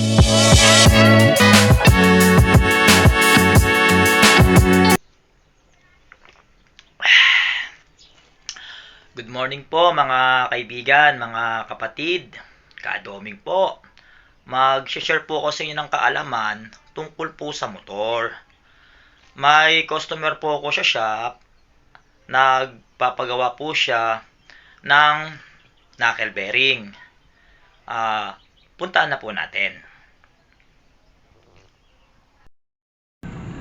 Good morning po mga kaibigan, mga kapatid, kadoming po. Mag-share po ako sa inyo ng kaalaman tungkol po sa motor. May customer po ako sa shop, nagpapagawa po siya ng knuckle bearing. Puntaan na po natin.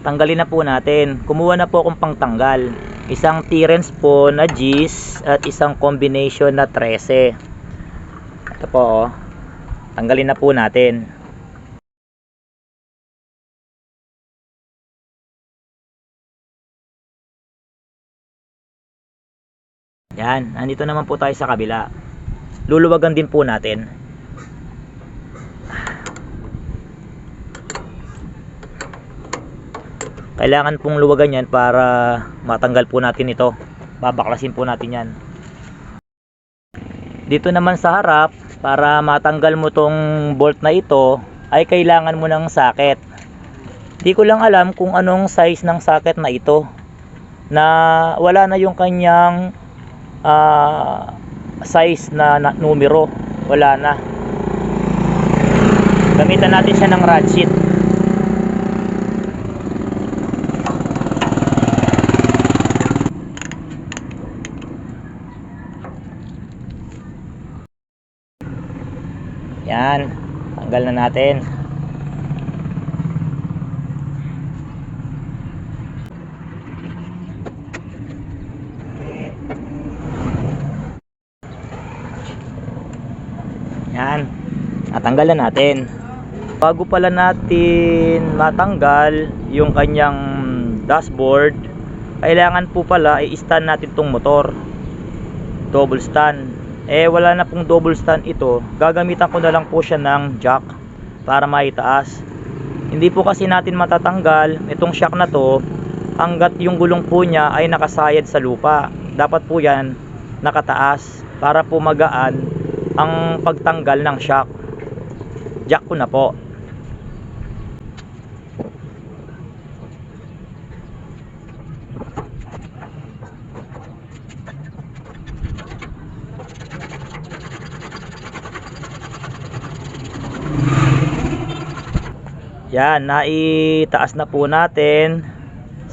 Tanggalin na po natin. Kumuha na po akong pangtanggal. Isang T-wrench po na G's at isang combination na 13. Ito po oh. Tanggalin na po natin. Yan, nandito naman po tayo sa kabila. Luluwagan din po natin. Kailangan pong luwagan yan para matanggal po natin ito. Babaklasin po natin yan. Dito naman sa harap, para matanggal mo tong bolt na ito, ay kailangan mo ng socket. Di ko lang alam kung anong size ng socket na ito, na wala na yung kanyang size na numero. Wala na. Gamitan natin siya ng ratchet. Yan, tanggal na natin. Yan, natanggal na natin. Bago pala natin matanggal yung kanyang dashboard, kailangan po pala i-stand natin tong motor. Double stand. Wala na pong double stand ito. Gagamitan ko na lang po siya ng jack para maitaas. Hindi po kasi natin matatanggal itong shock na to hanggat yung gulong po niya ay nakasayad sa lupa. Dapat po yan nakataas para po magaan ang pagtanggal ng shock. Jack ko na po. Yan, naitaas na po natin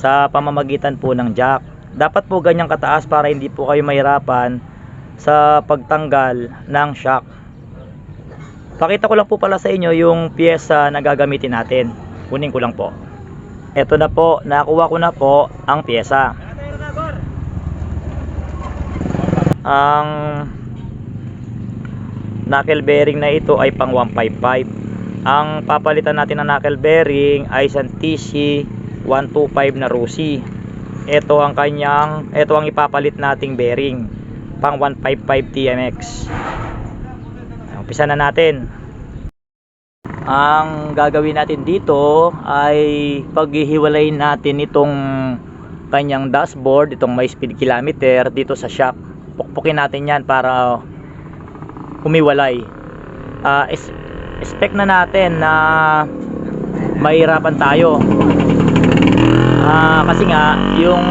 sa pamamagitan po ng jack. Dapat po ganyang kataas para hindi po kayo mahirapan sa pagtanggal ng shock. Pakita ko lang po pala sa inyo yung piyesa na gagamitin natin. Kunin ko lang po. Ito na po, nakuha ko na po ang piyesa. Ang knuckle bearing na ito ay pang 155. Ang papalitan natin ng knuckle bearing ay isang TC 125 na Rusi. Ito ang ipapalit nating bearing, pang 155 TMX. Umpisa na natin. Ang gagawin natin dito ay paghihiwalayin natin itong kanyang dashboard, itong may speed kilometer dito sa shock. Pukpukin natin yan para humiwalay. Expect na natin na mahirapan tayo kasi nga yung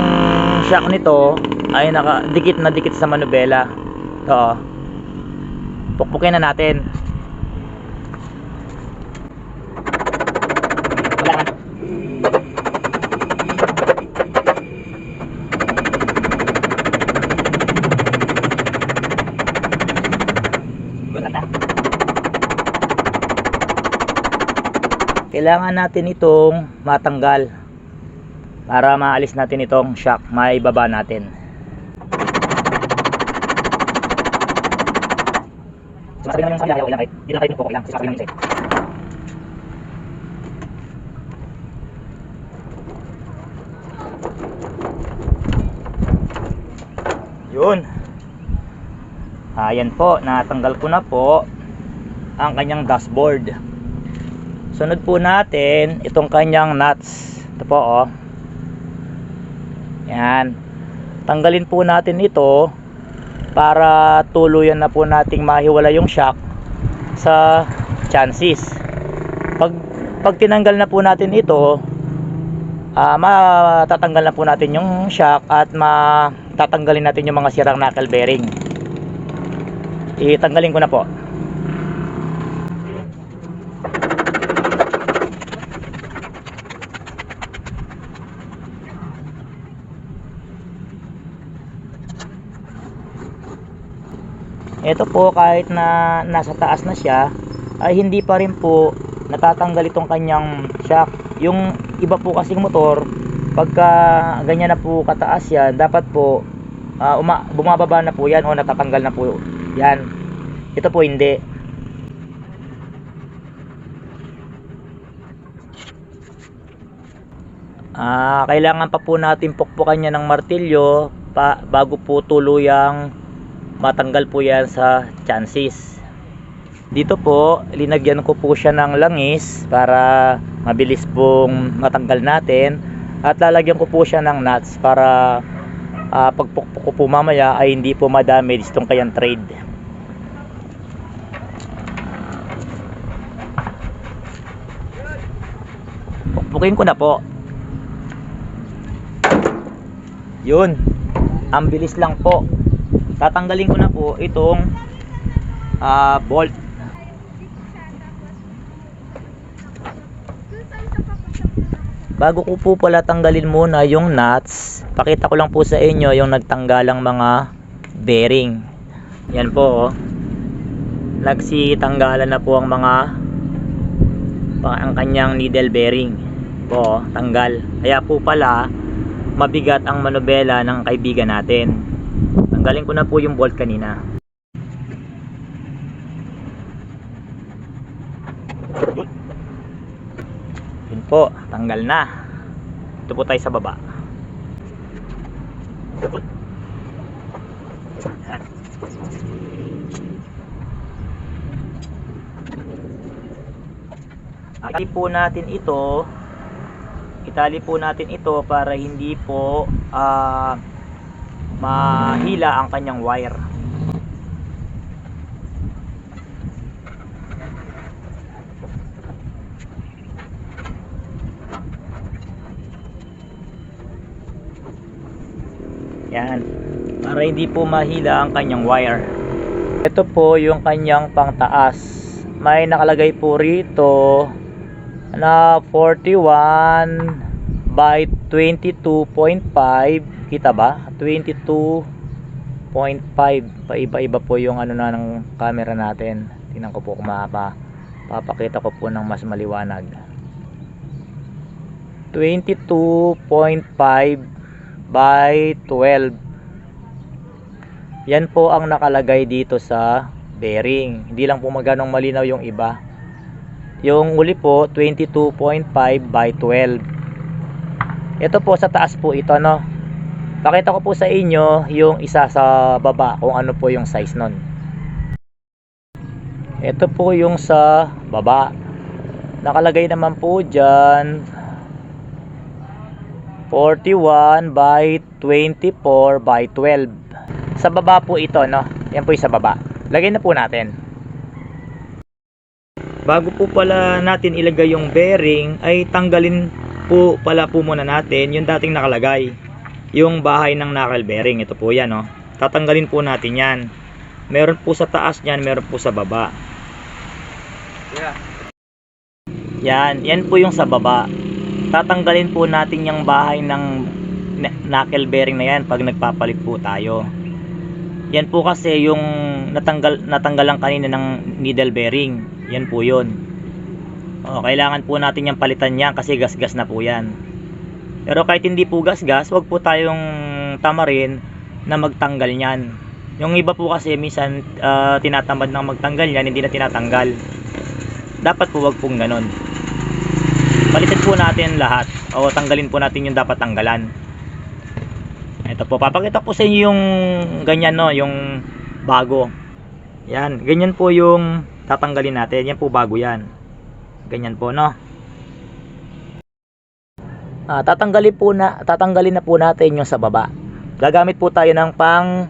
shock nito ay nakadikit na dikit sa manubela. So, pukpukin na natin. Kailangan natin itong matanggal para maalis natin itong shock, maibaba natin. Sasabihin namin sa kanila, okay lang kahit hindi lang kahit okay lang, sasabihin namin sa'yo. Yun. Ayan po, natanggal ko na po ang kanyang dashboard. Sunod po natin itong kanyang nuts. Ito po oh. Yan. Tanggalin po natin ito para tuluyan na po nating mahiwala yung shock sa chassis. Pag tinanggal na po natin ito, matatanggal na po natin yung shock at matatanggalin natin yung mga sirang knuckle bearing. Itanggalin ko na po. Ito po, kahit na nasa taas na siya, ay hindi pa rin po natatanggal itong kanyang shock. Yung iba po kasing motor, pagka ganyan na po kataas yan, dapat po bumababa na po yan o natatanggal na po yan. Ito po hindi. Kailangan pa po natin pukpukan niya ng martilyo bago po tuluyang matanggal po yan sa chassis. Dito po, linagyan ko po siya ng langis para mabilis pong matanggal natin, at lalagyan ko po siya ng nuts para pagpukpuk ko po mamaya ay hindi po madamage itong kayang trade. Pukpukin ko na po. Yun, ang bilis lang po. Tatanggalin ko na po itong bolt. Bago ko po pala tanggalin muna yung nuts, pakita ko lang po sa inyo yung nagtanggalang mga bearing. Yan po, oh. Nagsitanggalan na po ang ang kanyang needle bearing po, oh, tanggal. Kaya po pala mabigat ang manobela ng kaibigan natin. Tanggalin ko na po yung bolt kanina. Yun po, tanggal na. Ito po tayo sa baba. Itali po natin ito para hindi po mahila ang kanyang wire. Yan, para hindi po mahila ang kanyang wire. Ito po yung kanyang pangtaas. May nakalagay po rito na 41 by 22.5. Kita ba? 22.5. Paiba-iba po yung ano na ng camera natin. Tingnan ko po kung papakita ko po ng mas maliwanag. 22.5 by 12. Yan po ang nakalagay dito sa bearing. Hindi lang po maganong malinaw yung iba. Yung uli po 22.5 by 12. Ito po sa taas po ito, no. Pakita ko po sa inyo yung isa sa baba kung ano po yung size nun. Ito po yung sa baba. Nakalagay naman po dyan 41 by 24 by 12. Sa baba po ito, no. Yan po yung sa baba. Lagay na po natin. Bago po pala natin ilagay yung bearing, ay tanggalin po pala po muna natin yung dating nakalagay, yung bahay ng knuckle bearing. Ito po yan, no. Tatanggalin po natin yan. Meron po sa taas niyan, meron po sa baba. Yan po yung sa baba. Tatanggalin po natin yung bahay ng knuckle bearing na yan pag nagpapalit po tayo. Yan po kasi yung natanggalan kanina ng needle bearing. Yan po yun. Kailangan po natin yung palitan yan kasi gas-gas na po yan. Pero kahit hindi po gas-gas, wag po tayong tamarin na magtanggal yan. Yung iba po kasi minsan tinatamad ng magtanggal yan, hindi na tinatanggal. Dapat po wag pong ganon. Palitan po natin lahat o tanggalin po natin yung dapat tanggalan. Ito po, papakita po sa inyo yung ganyan, no, yung bago. Yan, ganyan po yung tatanggalin natin. Yan po bago yan. Ganyan po, no. Tatanggalin na po natin yung sa baba. Gagamit po tayo ng pang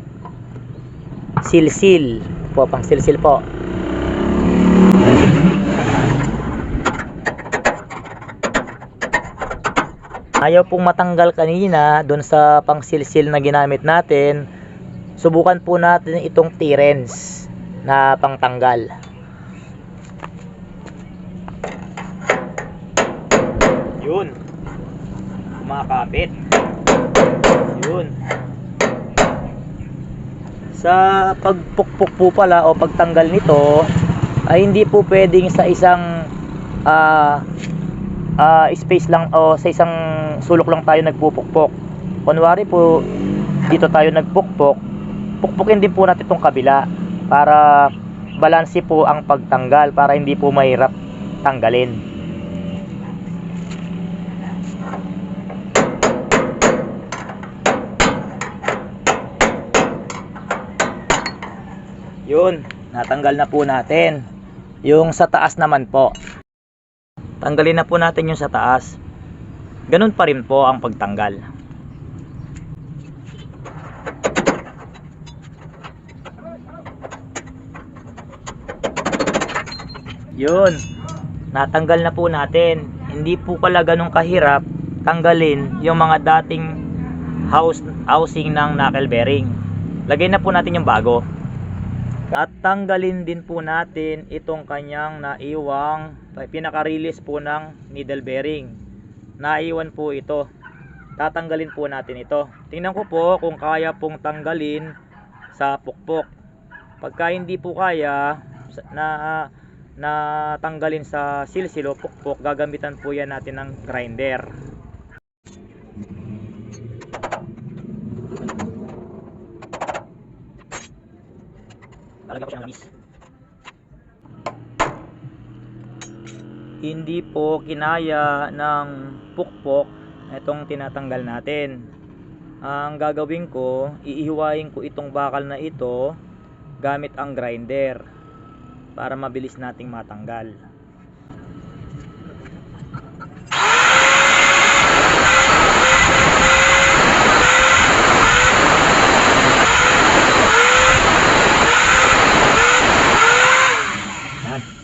silsil po, pang silsil po. Ayaw pong matanggal kanina doon sa pangsilsil na ginamit natin. Subukan po natin itong T-wrench na pangtanggal. Yun. Kumakapit. Yun. Sa pagpukpok po pala o pagtanggal nito ay hindi po pwedeng sa isang space lang o sa isang sulok lang tayo nagpupukpok. Kunwari po dito tayo nagpukpok, pukpukin din po natin itong kabila para balanse po ang pagtanggal, para hindi po mahirap tanggalin. Yun, natanggal na po natin. Yung sa taas naman po, tanggalin na po natin yung sa taas. Ganun pa rin po ang pagtanggal. Yun, natanggal na po natin. Hindi po pala ganun kahirap tanggalin yung mga dating housing ng knuckle bearing. Lagay na po natin yung bago. At tanggalin din po natin itong kanyang naiwang pinaka-release po ng needle bearing. Naiwan po ito. Tatanggalin po natin ito. Tingnan ko po kung kaya pong tanggalin sa pukpok. Pagka hindi po kaya na tanggalin sa silsil o pukpok, gagamitan po yan natin ng grinder. Lalagyan ko siya ng langis. Hindi po kinaya ng pukpok itong tinatanggal natin. Ang gagawin ko, iihiwain ko itong bakal na ito gamit ang grinder para mabilis nating matanggal.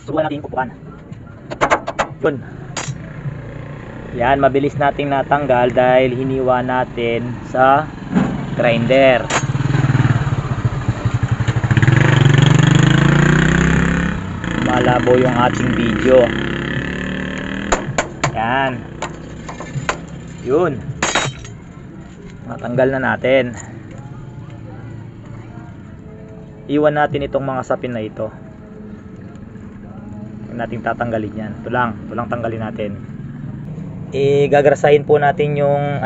Subukan natin yung pupukan. Yun. Yan, mabilis nating natanggal dahil hiniwa natin sa grinder. Malabo yung ating video. Yan. Yun. Natanggal na natin. Iwan natin itong mga sapin na ito. Nating tatanggalin yan. Ito lang tanggalin natin. Gagagrasahin po natin yung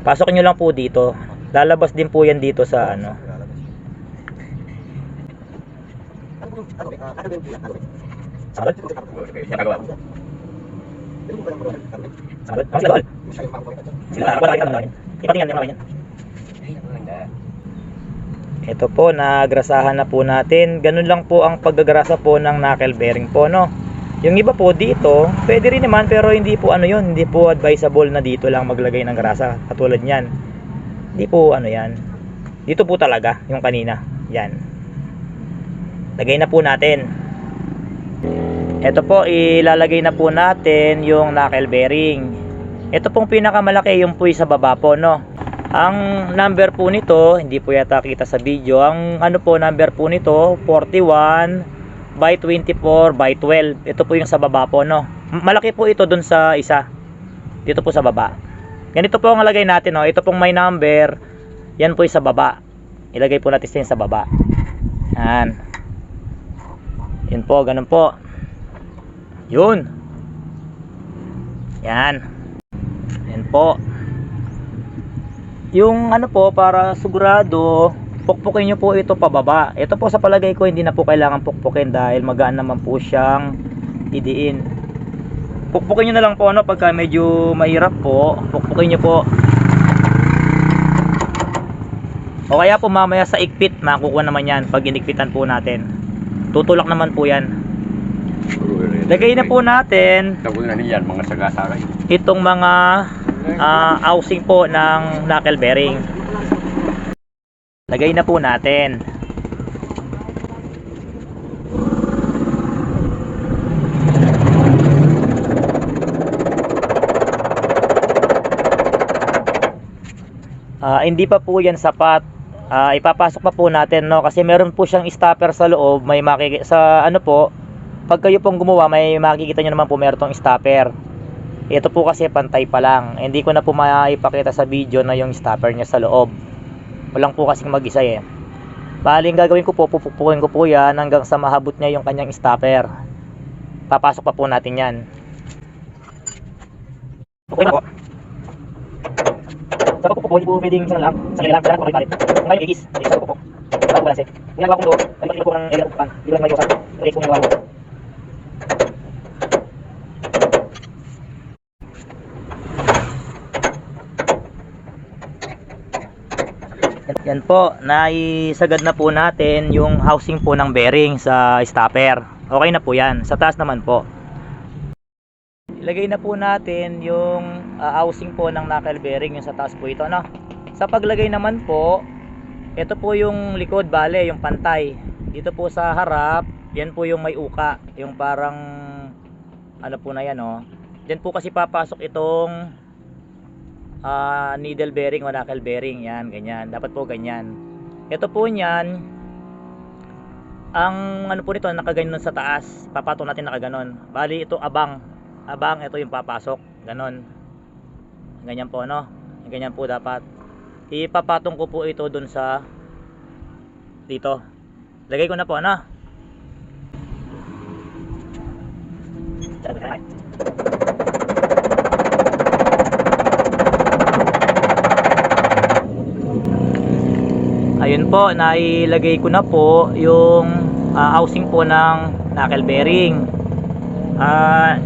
pasok nyo lang po dito. Lalabas din po yan dito sa ito po, nagrasahan na po natin. Ganun lang po ang paggagrasa po ng knuckle bearing po, no. Yung iba po dito, pwede rin naman, pero hindi po yun, hindi po advisable na dito lang maglagay ng grasa katulad niyan. Hindi po yan. Dito po talaga yung kanina. Yan. Lagay na po natin. Ito po, ilalagay na po natin yung knuckle bearing. Ito pong pinakamalaki, yung po sa baba po, no. Ang number po nito, hindi po yata kita sa video. Ang number po nito, 41 by 24 by 12. Ito po yung sa baba po, no. Malaki po ito dun sa isa. Dito po sa baba. Ganito po ang lagay natin, no. Ito pong may number. Yan po yung sa baba. Ilagay po natin sa baba. Yan. Yun po, ganun po. Yun. Yan. Yan po. Yung po, para sigurado, pukpukin nyo po ito pababa. Ito po sa palagay ko, hindi na po kailangan pukpukin dahil magaan naman po siyang idiin. Pukpukin nyo na lang po, pagka medyo mahirap po, pukpukin nyo po. O kaya po mamaya sa ikpit, makukuha naman yan pag inikpitan po natin. Tutulak naman po yan. Lagay na po natin itong mga housing po ng knuckle bearing. Lagay na po natin. Hindi pa po yan sapat. Ipapasok pa po natin, no, kasi meron po siyang stopper sa loob. May sa ano po, pag kayo pong gumawa, may makikita nyo naman po meron tong stopper. Ito po kasi pantay pa lang, hindi ko na po maipakita sa video na yung stopper niya sa loob. Walang po kasing mag-isa eh. Bali, ang gagawin ko po, pupupukin ko po yan hanggang sa mahabot niya yung kanyang stopper. Papasok pa po natin yan. Okay na po. Sa pagpupo, hindi po pwedeng isang lang. Sa kailangan, kailangan po kayo palit. Kung kayo igis, sa pagpupo. Bago po lansin. Ginagawa kong doon, ay pagkilo po ng area ng pan. Hindi lang may iwasan. Release po yung gawa. Yan po, naisagad na po natin yung housing po ng bearing sa stopper. Okay na po yan. Sa taas naman po. Ilagay na po natin yung housing po ng knuckle bearing, yung sa taas po ito, no? Sa paglagay naman po, ito po yung likod, bale, yung pantay. Dito po sa harap, yan po yung may uka, yung parang ano po na yan, no? Diyan po kasi papasok itong needle bearing o knuckle bearing, yan, ganyan. Dapat po ganyan. Ito po niyan, ang ano po nito, nakaganon sa taas. Papatong natin nakaganon. Bali, ito abang, ito yung papasok, ganon. Ganyan po, no? Ganyan po dapat. Ipapatong ko po ito dun sa dito. Lagay ko na po, no? Ayun po, nailagay ko na po yung housing po ng knuckle bearing.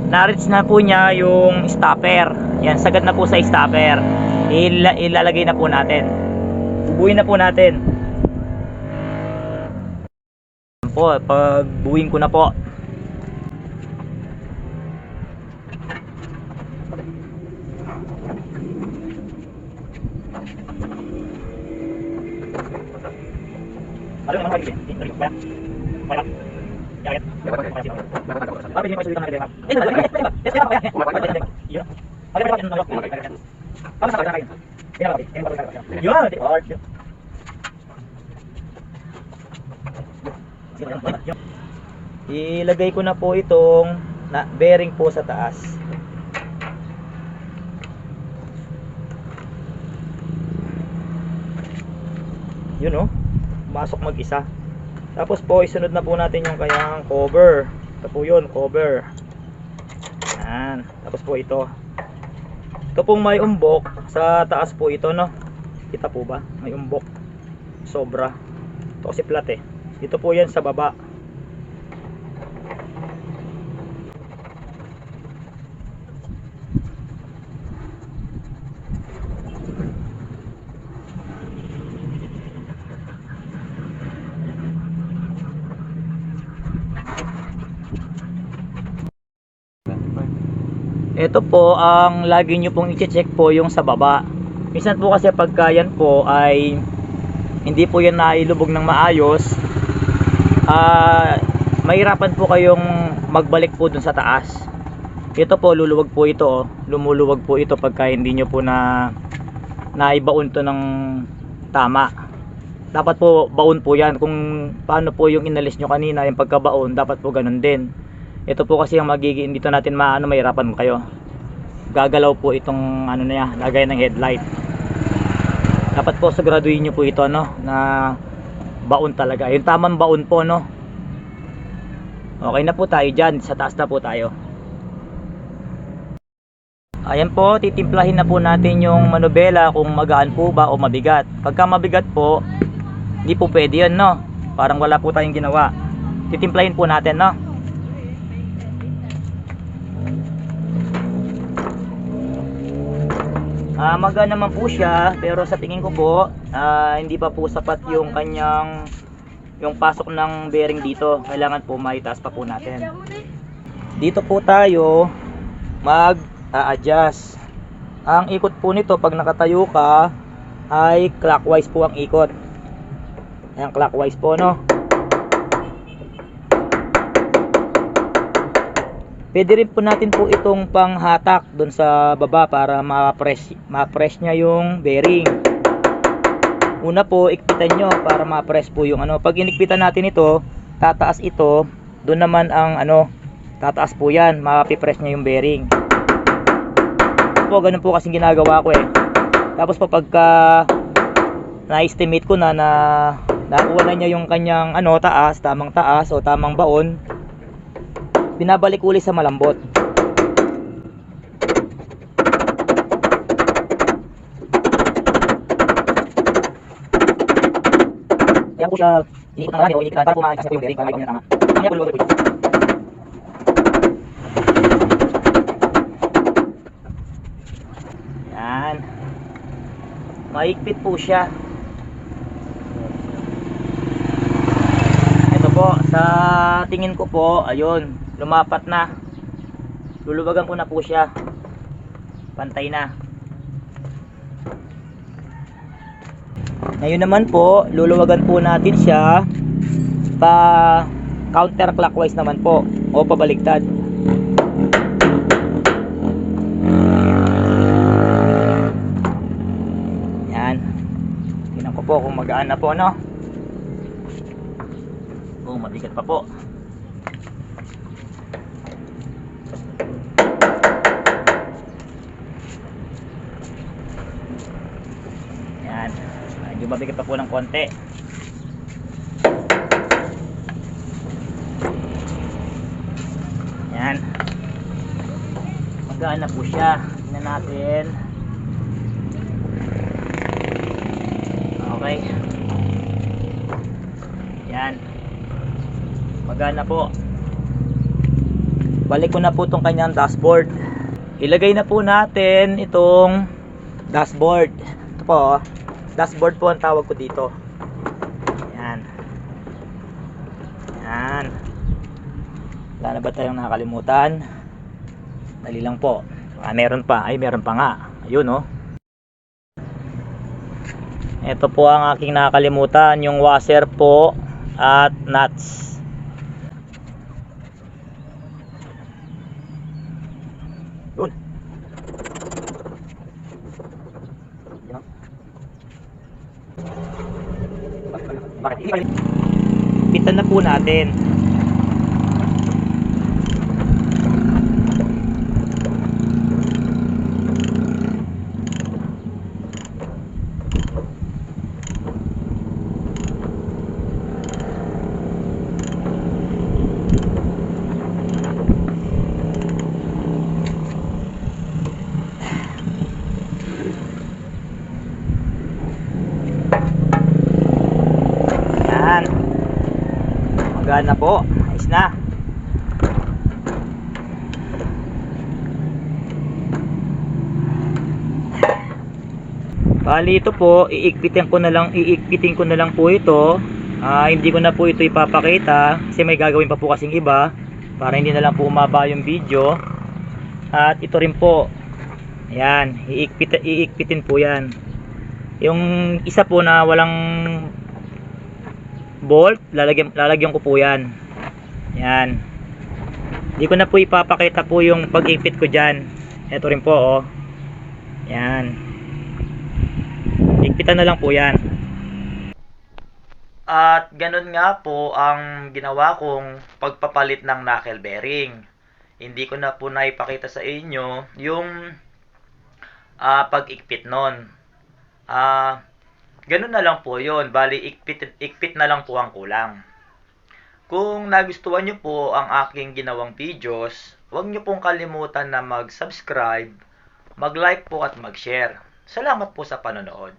Na-reach na po niya yung stopper. Yan, sagad na po sa stopper. Ilalagay na po natin. Bubuin na po natin. Yan po, pagbuin ko na po. Ano yung mga kaibigan? Ito yung kaya? Kaya? Kaya? Bakit hindi mo isulitan na kaibigan? Eh, diba? Yes, kaya kaya. Yun. Ano yung mga kaibigan? Ano sa kaibigan? Yun. Ilagay ko na po itong bearing po sa taas. Yun, oh. Masok mag-isa. Tapos po isunod na po natin yung kanyang cover. Ito po yun, cover. Yan. Tapos po ito. Ito pong may umbok sa taas po ito, no? Kita po ba? May umbok. Sobra. Ito kasi flat eh. Ito po yan sa baba. Ito po ang lagi nyo pong i-check po yung sa baba. Minsan po kasi pagka yan po ay hindi po yan nailubog ng maayos, mahirapan po kayong magbalik po dun sa taas. Ito po luluwag po ito, oh. Lumuluwag po ito pagka hindi nyo po naibaon to ng tama. Dapat po baon po yan. Kung paano po yung inalis nyo kanina, yung pagkabaon, dapat po ganun din. Ito po kasi ang magiging dito natin mahirapan kayo. Gagalaw po itong ano na yan, lagay ng headlight. Dapat po siguraduhin nyo po ito, no, na baon talaga. Yung tamang baon po, no. Okay na po tayo dyan. Sa taas na po tayo. Ayan po, titimplahin na po natin yung manubela kung magaan po ba o mabigat. Pagka mabigat po, hindi po pwede yun, no. Parang wala po tayong ginawa. Titimplahin po natin, no. Magaan naman po siya, pero sa tingin ko po hindi pa po sapat yung kanyang pasok ng bearing dito. Kailangan po maitaas pa po natin. Dito po tayo mag-adjust. Ang ikot po nito pag nakatayo ka ay clockwise po ang ikot. Ayan, clockwise po, no. Pwede rin po natin po itong panghatak doon sa baba para ma-press niya yung bearing. Una po, ikpitan nyo para ma-press po yung ano. Pag inikpitan natin ito, tataas ito, doon naman ang ano, tataas po yan, mapipress niya yung bearing. Po, ganun po kasing ginagawa ko eh. Tapos po pagka na-estimate ko na nakuha na niya yung kanyang ano, taas, tamang taas o tamang baon, binabalik uli sa malambot. Kaya po siya inikot ng marami o inikot para po makikasa po yung bearing para makikot niya tama. Kaya po luwag po. Yan. Maigpit po siya. Ito po, sa tingin ko po, ayun, lumapat na. Luluwagan ko na po siya. Pantay na. Ngayon naman po, luluwagan po natin siya pa counterclockwise naman po o pabaliktad. Yan. Tingnan ko po kung magaan na po, no? Oh, mabigat pa po. Yan. Medyo mabigat pa po ng konti. Yan. Magaan na po siya. Tingnan natin. Okay. Yan. Magaan na po. Balik ko na po itong kanyang dashboard. Ilagay na po natin itong dashboard. Ito po, dashboard po ang tawag ko dito. Yan. Yan. Wala na ba tayong nakakalimutan? Dali lang po. Meron pa. Ay, meron pa nga. Ayun, oh. Ito po ang aking nakakalimutan. Yung washer po at nuts. Yun. Bakit? Pitan na po natin. Yan. Magaan na po. Ayos na. Bali ito po, iikpitin ko na lang po ito. Hindi ko na po ito ipapakita kasi may gagawin pa po kasing iba para hindi na lang po umaba yung video. At ito rin po. Ayan, iikpitin po yan. Yung isa po na walang bolt, lalagyan ko po yan. Yan. Hindi ko na po ipapakita po yung pag-ipit ko dyan. Ito rin po, oh. Yan. Ikpitan na lang po yan. At ganun nga po ang ginawa kong pagpapalit ng knuckle bearing. Hindi ko na po naipakita sa inyo yung pag-ikpit nun. Ganun na lang po yun. Bali, ikpit na lang po ang kulang. Kung nagustuhan nyo po ang aking ginawang videos, huwag nyo pong kalimutan na mag-subscribe, mag-like po at mag-share. Salamat po sa panonood.